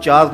4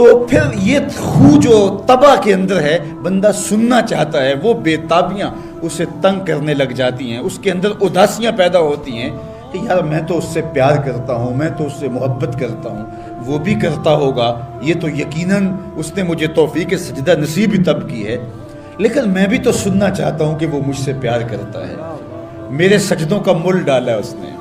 تو پھر یہ خو جو طبع کے اندر ہے، بندہ سننا چاہتا ہے، وہ بےتابیاں اسے تنگ کرنے لگ جاتی ہیں، اس کے اندر اداسیاں پیدا ہوتی ہیں کہ یار میں تو اس سے پیار کرتا ہوں، میں تو اس سے محبت کرتا ہوں، وہ بھی کرتا ہوگا، یہ تو یقیناً اس نے مجھے توفیق سجدہ نصیب ہی تب کی ہے، لیکن میں بھی تو سننا چاہتا ہوں کہ وہ مجھ سے پیار کرتا ہے، میرے سجدوں کا مل ڈالا اس نے۔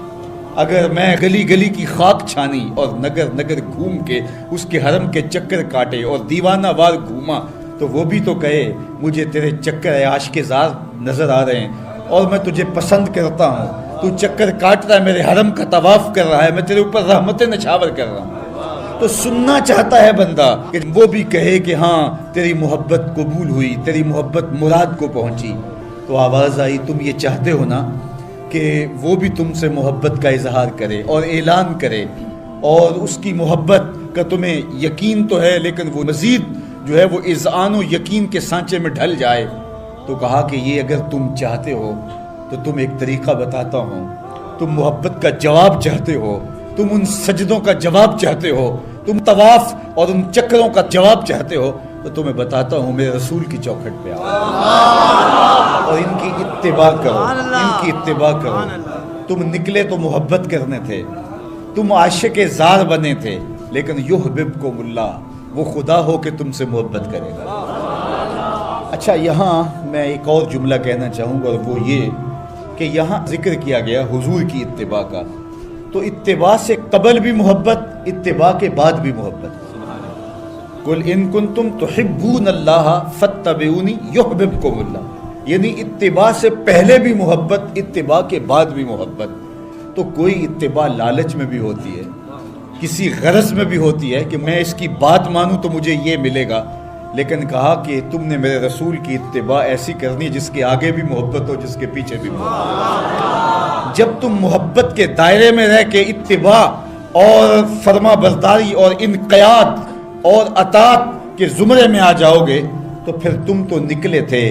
اگر میں گلی گلی کی خاک چھانی اور نگر نگر گھوم کے اس کے حرم کے چکر کاٹے اور دیوانہ وار گھوما تو وہ بھی تو کہے مجھے تیرے چکر عاشق زار نظر آ رہے ہیں اور میں تجھے پسند کرتا ہوں، تو چکر کاٹ رہا ہے، میرے حرم کا طواف کر رہا ہے، میں تیرے اوپر رحمت نچھاور کر رہا ہوں۔ تو سننا چاہتا ہے بندہ کہ وہ بھی کہے کہ ہاں تیری محبت قبول ہوئی، تیری محبت مراد کو پہنچی۔ تو آواز آئی تم یہ چاہتے ہو نا کہ وہ بھی تم سے محبت کا اظہار کرے اور اعلان کرے، اور اس کی محبت کا تمہیں یقین تو ہے لیکن وہ مزید جو ہے وہ اذعان و یقین کے سانچے میں ڈھل جائے۔ تو کہا کہ یہ اگر تم چاہتے ہو تو تم ایک طریقہ بتاتا ہوں، تم محبت کا جواب چاہتے ہو، تم ان سجدوں کا جواب چاہتے ہو، تم طواف اور ان چکروں کا جواب چاہتے ہو، تو تمہیں بتاتا ہوں میرے رسول کی چوکھٹ پہ آؤ اور ان کی اتباع کرو، ان کی اتباع کرو۔ تم نکلے تو محبت کرنے تھے، تم عاشق زار بنے تھے، لیکن یحببکم اللہ، وہ خدا ہو کہ تم سے محبت کرے گا۔ اچھا، یہاں میں ایک اور جملہ کہنا چاہوں گا، اور وہ یہ کہ یہاں ذکر کیا گیا حضور کی اتباع کا، تو اتباع سے قبل بھی محبت، اتباع کے بعد بھی محبت۔ قل ان کنتم تحبون اللہ فاتبعونی یحببکم اللہ، یعنی اتباع سے پہلے بھی محبت، اتباع کے بعد بھی محبت۔ تو کوئی اتباع لالچ میں بھی ہوتی ہے، کسی غرض میں بھی ہوتی ہے کہ میں اس کی بات مانوں تو مجھے یہ ملے گا، لیکن کہا کہ تم نے میرے رسول کی اتباع ایسی کرنی جس کے آگے بھی محبت ہو، جس کے پیچھے بھی محبت۔ جب تم محبت کے دائرے میں رہ کے اتباع اور فرما برداری اور انقیاد اور اطاعت کے زمرے میں آ جاؤ گے تو پھر تم تو نکلے تھے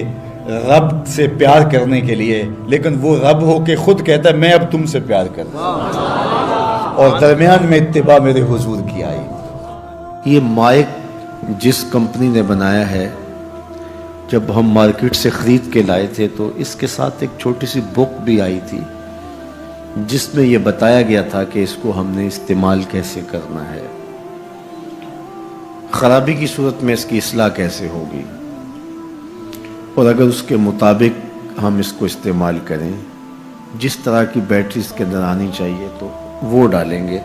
رب سے پیار کرنے کے لیے، لیکن وہ رب ہو کے خود کہتا ہے میں اب تم سے پیار کرتا ہوں، اور درمیان میں اتباع میرے حضور کی آئی۔ یہ مائک جس کمپنی نے بنایا ہے، جب ہم مارکیٹ سے خرید کے لائے تھے تو اس کے ساتھ ایک چھوٹی سی بک بھی آئی تھی جس میں یہ بتایا گیا تھا کہ اس کو ہم نے استعمال کیسے کرنا ہے، خرابی کی صورت میں اس کی اصلاح کیسے ہوگی، اور اگر اس کے مطابق ہم اس کو استعمال کریں، جس طرح کی بیٹری اس کے اندر آنی چاہیے تو وہ ڈالیں گے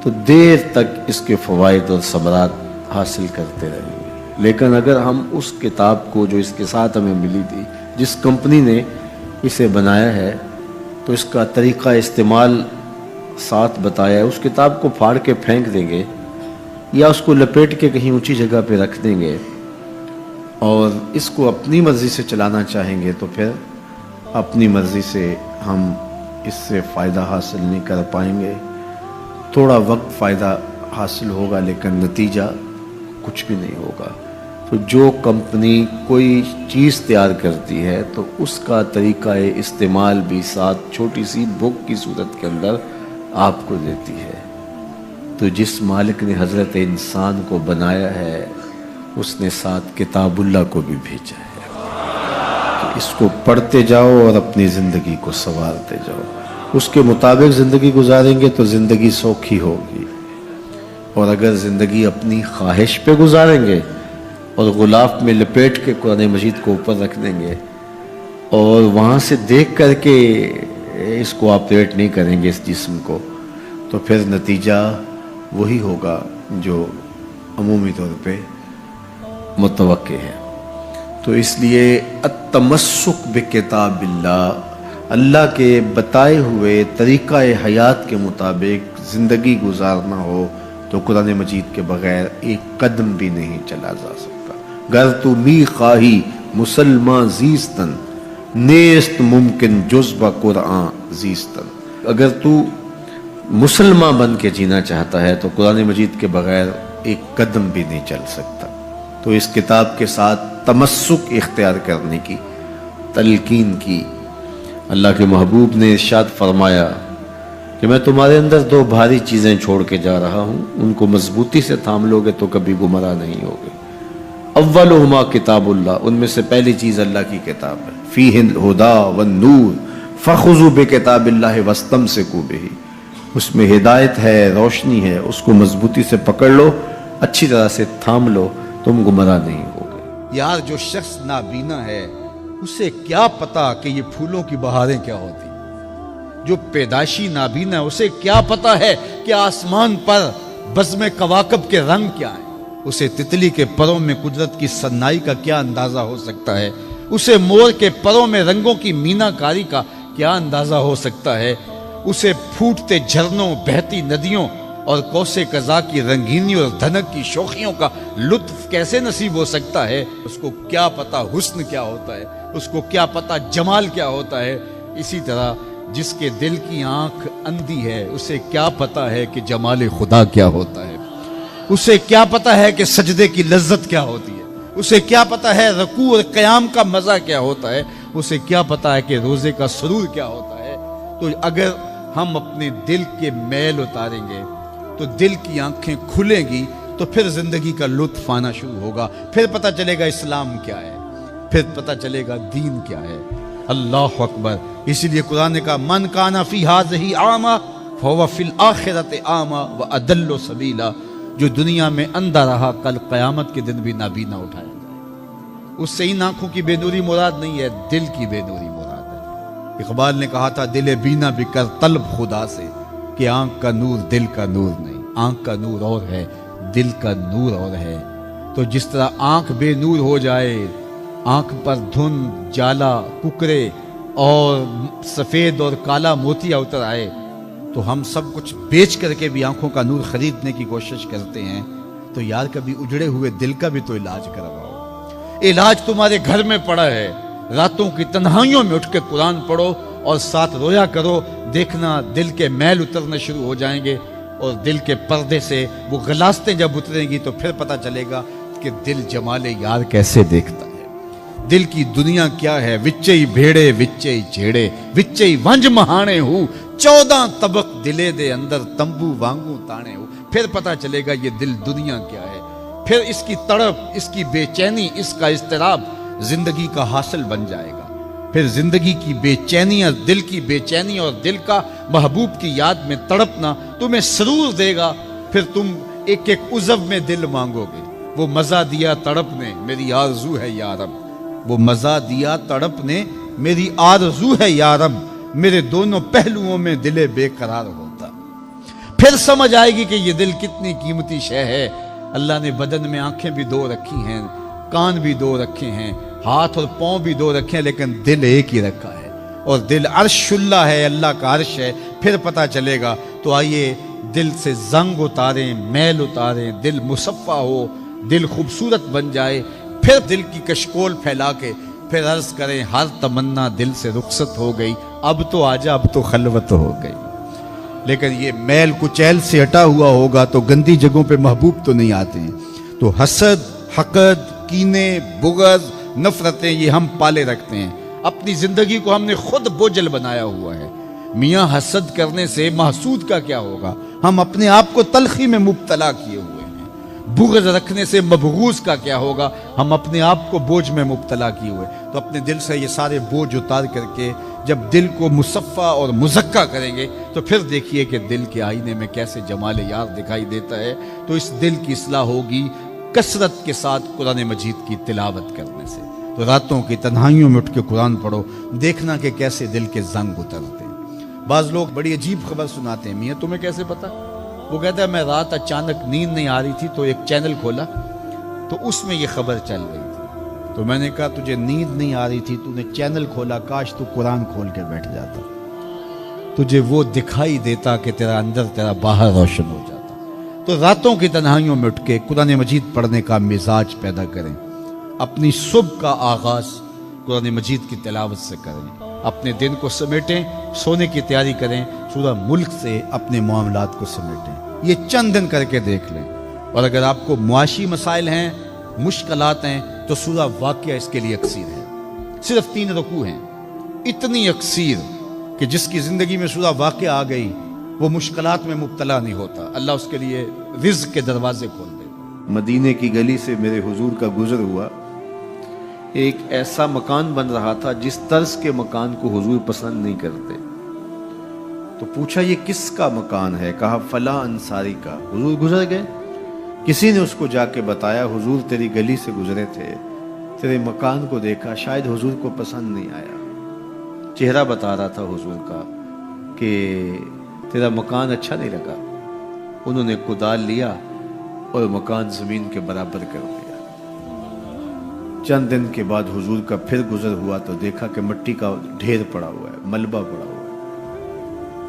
تو دیر تک اس کے فوائد اور ثمرات حاصل کرتے رہیں گے۔ لیکن اگر ہم اس کتاب کو جو اس کے ساتھ ہمیں ملی تھی، جس کمپنی نے اسے بنایا ہے، تو اس کا طریقہ استعمال ساتھ بتایا ہے، اس کتاب کو پھاڑ کے پھینک دیں گے یا اس کو لپیٹ کے کہیں اونچی جگہ پہ رکھ دیں گے اور اس کو اپنی مرضی سے چلانا چاہیں گے تو پھر اپنی مرضی سے ہم اس سے فائدہ حاصل نہیں کر پائیں گے۔ تھوڑا وقت فائدہ حاصل ہوگا لیکن نتیجہ کچھ بھی نہیں ہوگا۔ تو جو کمپنی کوئی چیز تیار کرتی ہے تو اس کا طریقہ استعمال بھی ساتھ چھوٹی سی بک کی صورت کے اندر آپ کو دیتی ہے۔ تو جس مالک نے حضرت انسان کو بنایا ہے اس نے ساتھ کتاب اللہ کو بھی بھیجا ہے کہ اس کو پڑھتے جاؤ اور اپنی زندگی کو سنوارتے جاؤ، اس کے مطابق زندگی گزاریں گے تو زندگی سوکھی ہوگی، اور اگر زندگی اپنی خواہش پہ گزاریں گے اور غلاف میں لپیٹ کے قرآن مجید کو اوپر رکھ دیں گے اور وہاں سے دیکھ کر کے اس کو آپریٹ نہیں کریں گے اس جسم کو، تو پھر نتیجہ وہی ہوگا جو عمومی طور پہ متوقع ہے۔ تو اس لیے التمسک بکتاب اللہ، اللہ کے بتائے ہوئے طریقہ حیات کے مطابق زندگی گزارنا ہو تو قرآن مجید کے بغیر ایک قدم بھی نہیں چلا جا سکتا۔ گر تو می خواہی مسلمان زیستن، نیست ممکن جز با قرآن زیستن، اگر تو مسلمان بن کے جینا چاہتا ہے تو قرآن مجید کے بغیر ایک قدم بھی نہیں چل سکتا۔ تو اس کتاب کے ساتھ تمسک اختیار کرنے کی تلقین کی۔ اللہ کے محبوب نے ارشاد فرمایا کہ میں تمہارے اندر دو بھاری چیزیں چھوڑ کے جا رہا ہوں، ان کو مضبوطی سے تھام لوگے تو کبھی گمراہ نہیں ہوگے۔ اولہما کتاب اللہ، ان میں سے پہلی چیز اللہ کی کتاب ہے، فیہ الہدی والنور فخذوا بکتاب اللہ واستمسکوا بہ، اس میں ہدایت ہے، روشنی ہے، اس کو مضبوطی سے پکڑ لو، اچھی طرح سے تھام لو، تم گمراہ نہیں ہوگے۔ یار جو شخص نابینا ہے اسے کیا پتا کہ یہ پھولوں کی بہاریں کیا ہوتی، جو پیدائشی نابینا ہے اسے کیا پتا ہے کہ آسمان پر بزم کواکب کے رنگ کیا ہیں، اسے تتلی کے پروں میں قدرت کی سنائی کا کیا اندازہ ہو سکتا ہے، اسے مور کے پروں میں رنگوں کی مینا کاری کا کیا اندازہ ہو سکتا ہے، اسے پھوٹتے جھرنوں، بہتی ندیوں اور کوسے قضا کی رنگینی اور دھنک کی شوخیوں کا لطف کیسے نصیب ہو سکتا ہے، اس کو کیا پتا حسن کیا ہوتا ہے، اس کو کیا پتا جمال کیا ہوتا ہے۔ اسی طرح جس کے دل کی آنکھ اندھی ہے اسے کیا پتا ہے کہ جمال خدا کیا ہوتا ہے، اسے کیا پتا ہے کہ سجدے کی لذت کیا ہوتی ہے، اسے کیا پتا ہے رکوع اور قیام کا مزہ کیا ہوتا ہے، اسے کیا پتا ہے کہ روزے کا سرور کیا ہوتا ہے۔ تو اگر ہم اپنے دل کے میل اتاریں گے تو دل کی آنکھیں کھلیں گی تو پھر زندگی کا لطف آنا شروع ہوگا، پھر پتہ چلے گا اسلام کیا ہے، پھر پتہ چلے گا دین کیا ہے۔ اللہ اکبر۔ اسی لیے قرآن نے کہا من کان فی ہذہ اعمی فہو فی الآخرۃ اعمی واضل سبیلا، جو دنیا میں اندھا رہا کل قیامت کے دن بھی نابینا اٹھایا جائے۔ اس سے ان آنکھوں کی بے نوری مراد نہیں ہے، دل کی بے نوری مراد ہے۔ اقبال نے کہا تھا دل بینا بھی کر طلب خدا سے، کہ آنکھ کا نور دل کا نور نہیں، آنکھ کا نور اور ہے، دل کا نور اور ہے۔ تو جس طرح آنکھ بے نور ہو جائے، آنکھ پر دھند، جالا، ککرے اور سفید اور کالا موتیا اتر آئے، تو ہم سب کچھ بیچ کر کے بھی آنکھوں کا نور خریدنے کی کوشش کرتے ہیں۔ تو یار کبھی اجڑے ہوئے دل کا بھی تو علاج کرواؤ۔ علاج تمہارے گھر میں پڑا ہے، راتوں کی تنہائیوں میں اٹھ کے قرآن پڑھو اور ساتھ رویا کرو، دیکھنا دل کے میل اترنے شروع ہو جائیں گے، اور دل کے پردے سے وہ غلاستیں جب اتریں گی تو پھر پتہ چلے گا کہ دل جمال یار کیسے دیکھتا ہے، دل کی دنیا کیا ہے۔ وچے بھیڑے وچے جھیڑے وچے ونج مہانے ہو، 14 طبق دلے دے اندر تمبو وانگو تانے ہو، پھر پتہ چلے گا یہ دل دنیا کیا ہے۔ پھر اس کی تڑپ، اس کی بے چینی، اس کا اضطراب زندگی کا حاصل بن جائے گا۔ پھر زندگی کی بے چینی، دل کی بے چینی اور دل کا محبوب کی یاد میں تڑپنا تمہیں سرور دے گا۔ پھر تم ایک ایک عضو میں دل مانگو گے، وہ مزہ دیا تڑپ نے میری آرزو ہے یا رب، وہ مزہ دیا تڑپ نے میری آرزو ہے یا رب، میرے دونوں پہلوؤں میں دل بے قرار ہوتا۔ پھر سمجھ آئے گی کہ یہ دل کتنی قیمتی شے ہے۔ اللہ نے بدن میں آنکھیں بھی دو رکھی ہیں، کان بھی دو رکھے ہیں، ہاتھ اور پاؤں بھی دو رکھے ہیں، لیکن دل ایک ہی رکھا ہے، اور دل عرش اللہ ہے، اللہ کا عرش ہے۔ پھر پتہ چلے گا۔ تو آئیے دل سے زنگ اتاریں، میل اتاریں، دل مصفا ہو، دل خوبصورت بن جائے، پھر دل کی کشکول پھیلا کے پھر عرض کریں ہر تمنا دل سے رخصت ہو گئی، اب تو آجا، اب تو خلوت ہو گئی۔ لیکن یہ میل کچیل سے ہٹا ہوا ہوگا تو گندی جگہوں پہ محبوب تو نہیں آتے ہیں۔ تو حسد، حقد، کینے، بغض، نفرتیں یہ ہم پالے رکھتے ہیں، اپنی زندگی کو ہم نے خود بوجھل بنایا ہوا ہے۔ میاں حسد کرنے سے محسود کا کیا ہوگا؟ ہم اپنے آپ کو تلخی میں مبتلا کیے ہوئے ہیں۔ بغض رکھنے سے مبغوض کا کیا ہوگا؟ ہم اپنے آپ کو بوجھ میں مبتلا کیے ہوئے۔ تو اپنے دل سے یہ سارے بوجھ اتار کر کے جب دل کو مصفا اور مزکا کریں گے تو پھر دیکھیے کہ دل کے آئینے میں کیسے جمال یار دکھائی دیتا ہے۔ تو اس دل کی اصلاح ہوگی کثرت کے ساتھ قرآن مجید کی تلاوت کرنے سے۔ تو راتوں کی تنہائیوں میں اٹھ کے قرآن پڑھو، دیکھنا کہ کیسے دل کے زنگ اترتے ہیں۔ بعض لوگ بڑی عجیب خبر سناتے ہیں، میاں تمہیں کیسے پتا؟ وہ کہتا ہے میں رات اچانک نیند نہیں آ رہی تھی تو ایک چینل کھولا تو اس میں یہ خبر چل رہی تھی، تو میں نے کہا تجھے نیند نہیں آ رہی تھی، تو نے چینل کھولا، کاش تو قرآن کھول کے بیٹھ جاتا، تجھے وہ دکھائی دیتا کہ تیرا اندر تیرا باہر روشن ہو جاتا۔ تو راتوں کی تنہائیوں میں اٹھ کے قرآن مجید پڑھنے کا مزاج پیدا کریں، اپنی صبح کا آغاز قرآن مجید کی تلاوت سے کریں، اپنے دن کو سمیٹیں، سونے کی تیاری کریں، سورہ ملک سے اپنے معاملات کو سمیٹیں۔ یہ چند دن کر کے دیکھ لیں۔ اور اگر آپ کو معاشی مسائل ہیں، مشکلات ہیں، تو سورہ واقعہ اس کے لیے اکسیر ہے۔ صرف 3 رکوع ہیں، اتنی اکسیر کہ جس کی زندگی میں سورہ واقعہ آ گئی وہ مشکلات میں مبتلا نہیں ہوتا، اللہ اس کے لیے رزق کے دروازے کھول دے۔ مدینے کی گلی سے میرے حضور کا گزر ہوا، ایک ایسا مکان بن رہا تھا جس طرز کے مکان کو حضور پسند نہیں کرتے، تو پوچھا یہ کس کا مکان ہے؟ کہا فلاں انصاری کا۔ حضور گزر گئے، کسی نے اس کو جا کے بتایا حضور تیری گلی سے گزرے تھے، تیرے مکان کو دیکھا، شاید حضور کو پسند نہیں آیا۔ چہرہ بتا رہا تھا حضور کا کہ تیرا مکان اچھا نہیں لگا۔ انہوں نے کدال لیا اور مکان زمین کے برابر کر دیا۔ چند دن کے بعد حضور کا پھر گزر ہوا تو دیکھا کہ مٹی کا ڈھیر پڑا ہوا ہے، ملبہ پڑا ہوا ہے۔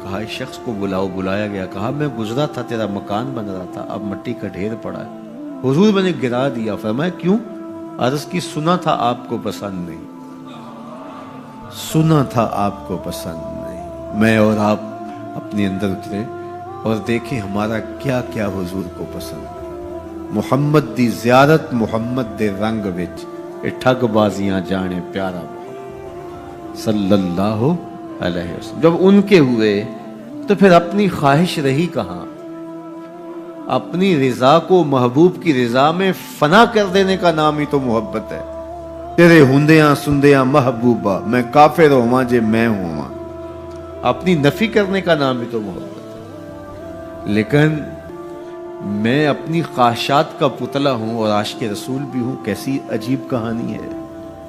کہا اس شخص کو بلاؤ، بلایا گیا، کہا میں گزرا تھا، تیرا مکان بن رہا تھا، اب مٹی کا ڈھیر پڑا ہے۔ حضور میں نے گرا دیا۔ فرمایا کیوں؟ عرض کی سنا تھا آپ کو پسند نہیں، سنا تھا آپ کو پسند نہیں۔ میں اور آپ اپنے اندر اترے اور دیکھیں ہمارا کیا کیا حضور کو پسند۔ محمد دی زیارت محمد دے رنگ وچ، اے ٹھگ بازیاں جانے پیارا محمد صلی اللہ علیہ وسلم۔ جب ان کے ہوئے تو پھر اپنی خواہش رہی کہاں؟ اپنی رضا کو محبوب کی رضا میں فنا کر دینے کا نام ہی تو محبت ہے۔ تیرے ہندیاں سندیاں محبوبہ، میں کافر ہواں جے میں ہواں، اپنی نفی کرنے کا نام ہی تو محبت ہے۔ لیکن میں اپنی خواہشات کا پتلا ہوں اور عاشق رسول بھی ہوں، کیسی عجیب کہانی ہے۔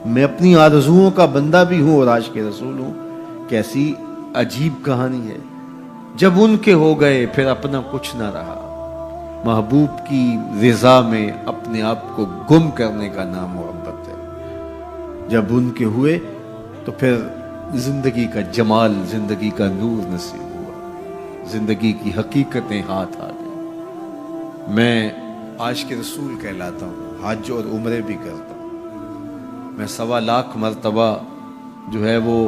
میں اپنی آرزوؤں کا بندہ بھی ہوں اور عاشق رسول ہوں، کیسی عجیب کہانی ہے۔ جب ان کے ہو گئے پھر اپنا کچھ نہ رہا۔ محبوب کی رضا میں اپنے آپ کو گم کرنے کا نام محبت ہے۔ جب ان کے ہوئے تو پھر زندگی کا جمال، زندگی کا نور نصیب ہوا، زندگی کی حقیقتیں ہاتھ آ گئی۔ میں عاشق رسول کہلاتا ہوں، حج اور عمرے بھی کرتا ہوں۔ میں 1.25 لاکھ مرتبہ جو ہے وہ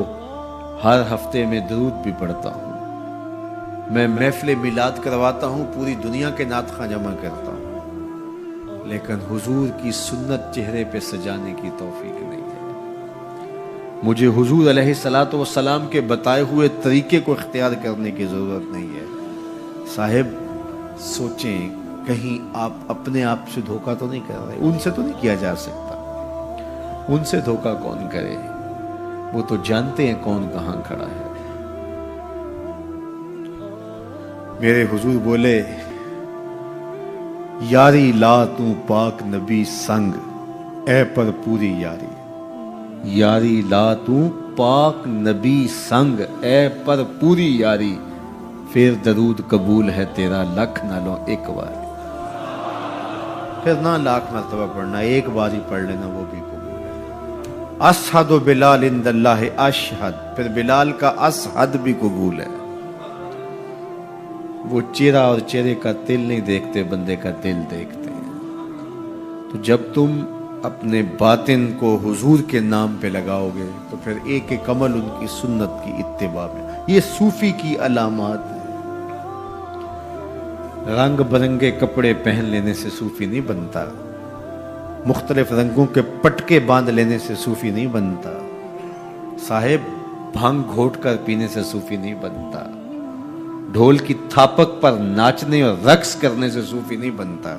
ہر ہفتے میں درود بھی پڑھتا ہوں۔ میں محفل میلاد کرواتا ہوں، پوری دنیا کے نعت خواں جمع کرتا ہوں، لیکن حضور کی سنت چہرے پہ سجانے کی توفیق نہیں ہے۔ مجھے حضور علیہ الصلوۃ والسلام کے بتائے ہوئے طریقے کو اختیار کرنے کی ضرورت نہیں ہے۔ صاحب سوچیں، کہیں آپ اپنے آپ سے دھوکہ تو نہیں کر رہے؟ ان سے تو نہیں کیا جا سکتا۔ ان سے دھوکہ کون کرے؟ وہ تو جانتے ہیں کون کہاں کھڑا ہے۔ میرے حضور بولے یاری لا تو پاک نبی سنگ، اے پر پوری یاری۔ یاری لا تو پاک نبی سنگ، اے پر پوری یاری، پھر درود قبول ہے تیرا لکھ نہ لو ایک بار۔ پھر نہ لاکھ مرتبہ پڑھنا، ایک بار ہی پڑھ لینا وہ بھی قبول ہے۔ اشہد بلال عند اللہ اشہد، پھر بلال کا اشہد بھی قبول ہے۔ وہ چہرہ اور چہرے کا دل نہیں دیکھتے، بندے کا دل دیکھتے ہیں۔ تو جب تم اپنے باطن کو حضور کے نام پہ لگاؤ گے تو پھر ایک ایک عمل ان کی سنت کی اتباع میں۔ یہ صوفی کی علامات ہیں۔ رنگ برنگے کپڑے پہن لینے سے صوفی نہیں بنتا، مختلف رنگوں کے پٹکے باندھ لینے سے صوفی نہیں بنتا، صاحب بھنگ گھوٹ کر پینے سے صوفی نہیں بنتا، ڈھول کی تھاپک پر ناچنے اور رقص کرنے سے صوفی نہیں بنتا،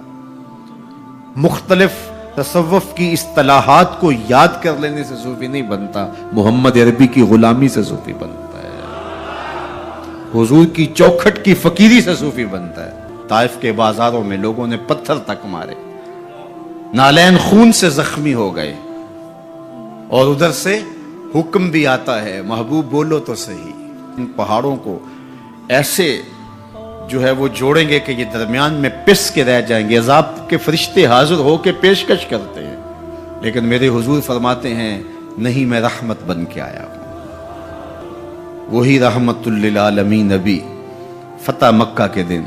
مختلف تصوف کی اصطلاحات کو یاد کر لینے سے صوفی نہیں بنتا، محمد عربی کی غلامی سے صوفی بنتا ہے، حضور کی چوکھٹ کی فقیری سے صوفی بنتا ہے۔ طائف کے بازاروں میں لوگوں نے پتھر تک مارے، نالین خون سے زخمی ہو گئے، اور ادھر سے حکم بھی آتا ہے محبوب بولو تو صحیح۔ ان پہاڑوں کو ایسے جو ہے وہ جوڑیں گے کہ یہ درمیان میں پس کے رہ جائیں گے، عذاب کے فرشتے حاضر ہو کے پیشکش کرتے ہیں، لیکن میرے حضور فرماتے ہیں نہیں، میں رحمت بن کے آیا ہوں۔ وہی رحمت للعالمین نبی فتح مکہ کے دن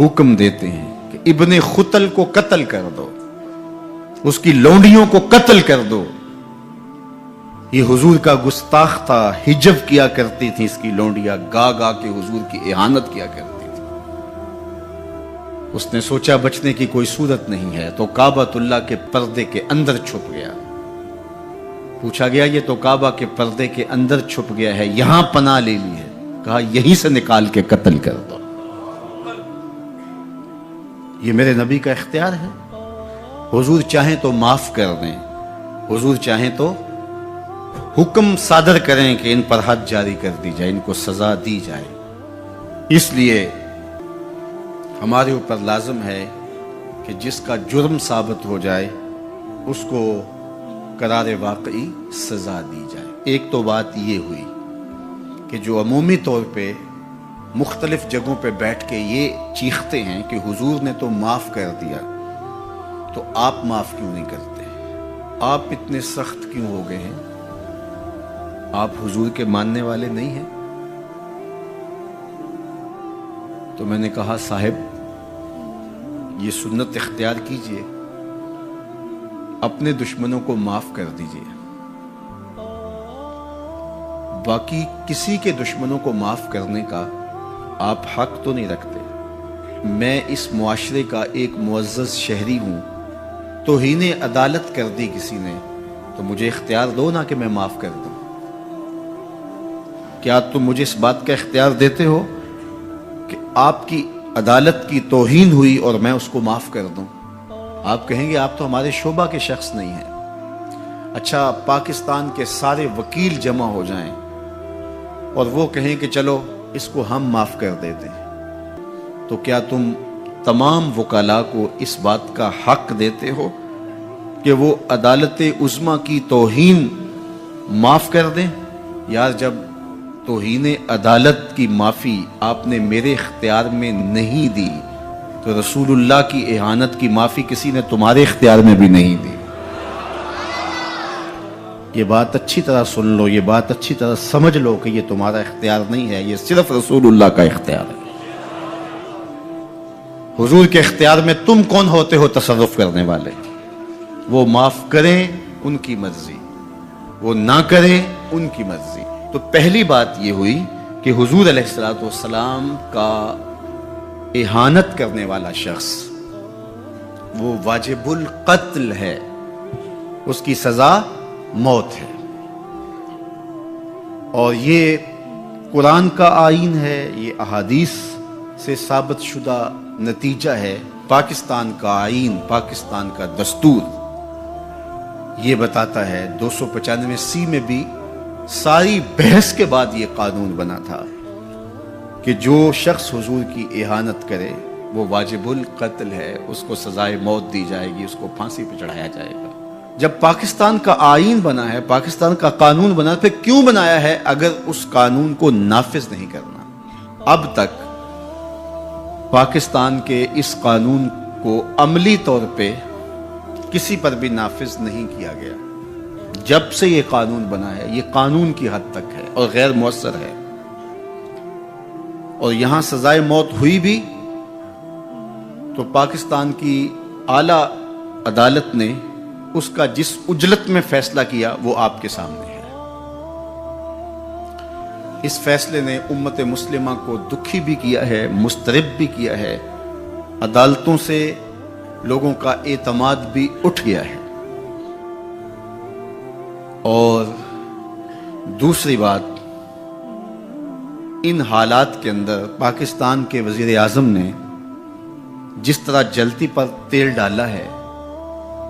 حکم دیتے ہیں کہ ابن خطل کو قتل کر دو، اس کی لونڈیوں کو قتل کر دو۔ یہ حضور کا گستاخ تھا، ہجو کیا کرتی تھی اس کی لونڈیاں، گا گا کے حضور کی اہانت کیا کرتی تھی۔ اس نے سوچا بچنے کی کوئی صورت نہیں ہے تو کعبۃ اللہ کے پردے کے اندر چھپ گیا۔ پوچھا گیا یہ تو کعبہ کے پردے کے اندر چھپ گیا ہے، یہاں پناہ لے لی ہے؟ کہا یہیں سے نکال کے قتل کر دو. یہ میرے نبی کا اختیار ہے. حضور چاہیں تو معاف کر دیں, حضور چاہیں تو حکم صادر کریں کہ ان پر حد جاری کر دی جائے, ان کو سزا دی جائے. اس لیے ہمارے اوپر لازم ہے کہ جس کا جرم ثابت ہو جائے اس کو قرار واقعی سزا دی جائے. ایک تو بات یہ ہوئی کہ جو عمومی طور پہ مختلف جگہوں پہ بیٹھ کے یہ چیختے ہیں کہ حضور نے تو معاف کر دیا, تو آپ معاف کیوں نہیں کرتے, آپ اتنے سخت کیوں ہو گئے ہیں, آپ حضور کے ماننے والے نہیں ہیں. تو میں نے کہا صاحب یہ سنت اختیار کیجئے, اپنے دشمنوں کو معاف کر دیجئے, باقی کسی کے دشمنوں کو معاف کرنے کا آپ حق تو نہیں رکھتے. میں اس معاشرے کا ایک معزز شہری ہوں, توہین عدالت کر دی کسی نے تو مجھے اختیار دو نا کہ میں معاف کر دوں. کیا تم مجھے اس بات کا اختیار دیتے ہو کہ آپ کی عدالت کی توہین ہوئی اور میں اس کو معاف کر دوں؟ آپ کہیں گے آپ تو ہمارے شعبہ کے شخص نہیں ہیں. اچھا پاکستان کے سارے وکیل جمع ہو جائیں اور وہ کہیں کہ چلو اس کو ہم معاف کر دیتے ہیں, تو کیا تم تمام وکلاء کو اس بات کا حق دیتے ہو کہ وہ عدالت عظمیٰ کی توہین معاف کر دیں؟ یار جب توہین عدالت کی معافی آپ نے میرے اختیار میں نہیں دی تو رسول اللہ کی اہانت کی معافی کسی نے تمہارے اختیار میں بھی نہیں دی. یہ بات اچھی طرح سن لو, یہ بات اچھی طرح سمجھ لو کہ یہ تمہارا اختیار نہیں ہے, یہ صرف رسول اللہ کا اختیار ہے. حضور کے اختیار میں تم کون ہوتے ہو تصرف کرنے والے؟ وہ معاف کریں ان کی مرضی, وہ نہ کریں ان کی مرضی. تو پہلی بات یہ ہوئی کہ حضور علیہ الصلوۃ والسلام کا اہانت کرنے والا شخص وہ واجب القتل ہے, اس کی سزا موت ہے. اور یہ قرآن کا آئین ہے, یہ احادیث سے ثابت شدہ نتیجہ ہے. پاکستان کا آئین, پاکستان کا دستور یہ بتاتا ہے, 295C میں بھی ساری بحث کے بعد یہ قانون بنا تھا کہ جو شخص حضور کی اہانت کرے وہ واجب القتل ہے, اس کو سزائے موت دی جائے گی, اس کو پھانسی پہ چڑھایا جائے گا. جب پاکستان کا آئین بنا ہے, پاکستان کا قانون بنا, پھر کیوں بنایا ہے اگر اس قانون کو نافذ نہیں کرنا؟ اب تک پاکستان کے اس قانون کو عملی طور پہ کسی پر بھی نافذ نہیں کیا گیا. جب سے یہ قانون بنا ہے یہ قانون کی حد تک ہے اور غیر مؤثر ہے. اور یہاں سزائے موت ہوئی بھی تو پاکستان کی اعلیٰ عدالت نے اس کا جس اجلت میں فیصلہ کیا وہ آپ کے سامنے ہے. اس فیصلے نے امت مسلمہ کو دکھی بھی کیا ہے, مضطرب بھی کیا ہے, عدالتوں سے لوگوں کا اعتماد بھی اٹھ گیا ہے. اور دوسری بات, ان حالات کے اندر پاکستان کے وزیر اعظم نے جس طرح جلتی پر تیل ڈالا ہے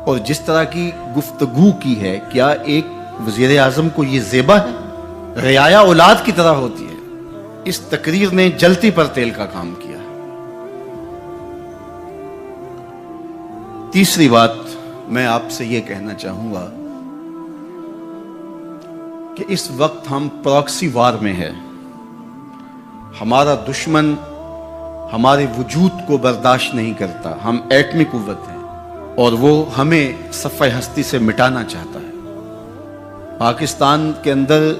اور جس طرح کی گفتگو کی ہے, کیا ایک وزیر اعظم کو یہ زیبا ہے؟ رعایا اولاد کی طرح ہوتی ہے. اس تقریر نے جلتی پر تیل کا کام کیا. تیسری بات میں آپ سے یہ کہنا چاہوں گا کہ اس وقت ہم پراکسی وار میں ہیں. ہمارا دشمن ہمارے وجود کو برداشت نہیں کرتا. ہم ایٹمی قوت ہیں اور وہ ہمیں صفحہ ہستی سے مٹانا چاہتا ہے. پاکستان کے اندر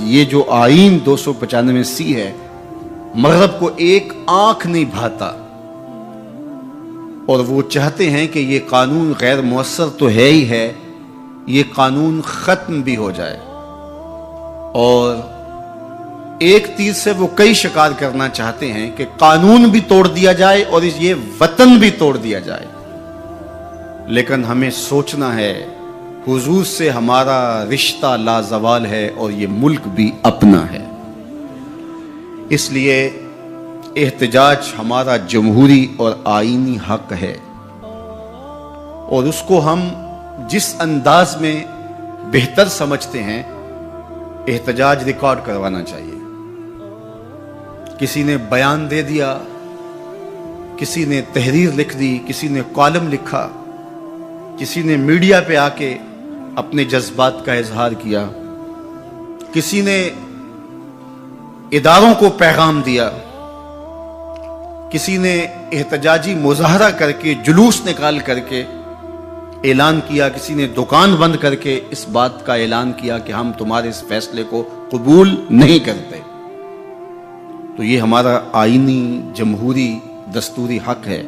یہ جو آئین 295C ہے, مغرب کو ایک آنکھ نہیں بھاتا اور وہ چاہتے ہیں کہ یہ قانون غیر مؤثر تو ہے ہی ہے, یہ قانون ختم بھی ہو جائے. اور ایک تیر سے وہ کئی شکار کرنا چاہتے ہیں کہ قانون بھی توڑ دیا جائے اور یہ وطن بھی توڑ دیا جائے. لیکن ہمیں سوچنا ہے حضور سے ہمارا رشتہ لازوال ہے اور یہ ملک بھی اپنا ہے. اس لیے احتجاج ہمارا جمہوری اور آئینی حق ہے، اور اس کو ہم جس انداز میں بہتر سمجھتے ہیں احتجاج ریکارڈ کروانا چاہیے۔ کسی نے بیان دے دیا، کسی نے تحریر لکھ دی، کسی نے کالم لکھا، کسی نے میڈیا پہ آ کے اپنے جذبات کا اظہار کیا، کسی نے اداروں کو پیغام دیا، کسی نے احتجاجی مظاہرہ کر کے جلوس نکال کر کے اعلان کیا، کسی نے دکان بند کر کے اس بات کا اعلان کیا کہ ہم تمہارے اس فیصلے کو قبول نہیں کرتے۔ تو یہ ہمارا آئینی جمہوری دستوری حق ہے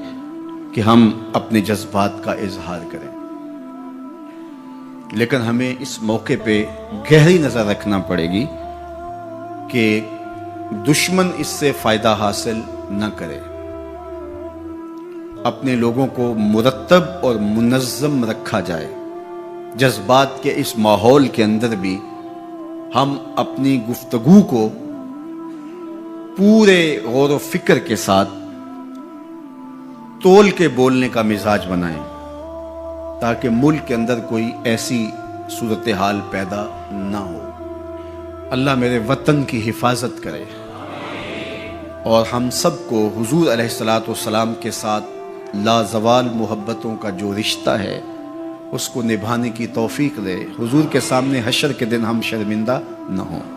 کہ ہم اپنے جذبات کا اظہار کریں، لیکن ہمیں اس موقع پہ گہری نظر رکھنا پڑے گی کہ دشمن اس سے فائدہ حاصل نہ کرے۔ اپنے لوگوں کو مرتب اور منظم رکھا جائے۔ جذبات کے اس ماحول کے اندر بھی ہم اپنی گفتگو کو پورے غور و فکر کے ساتھ تول کے بولنے کا مزاج بنائیں، تاکہ ملک کے اندر کوئی ایسی صورتحال پیدا نہ ہو۔ اللہ میرے وطن کی حفاظت کرے اور ہم سب کو حضور علیہ الصلوۃ والسلام کے ساتھ لازوال محبتوں کا جو رشتہ ہے اس کو نبھانے کی توفیق دے، حضور کے سامنے حشر کے دن ہم شرمندہ نہ ہوں۔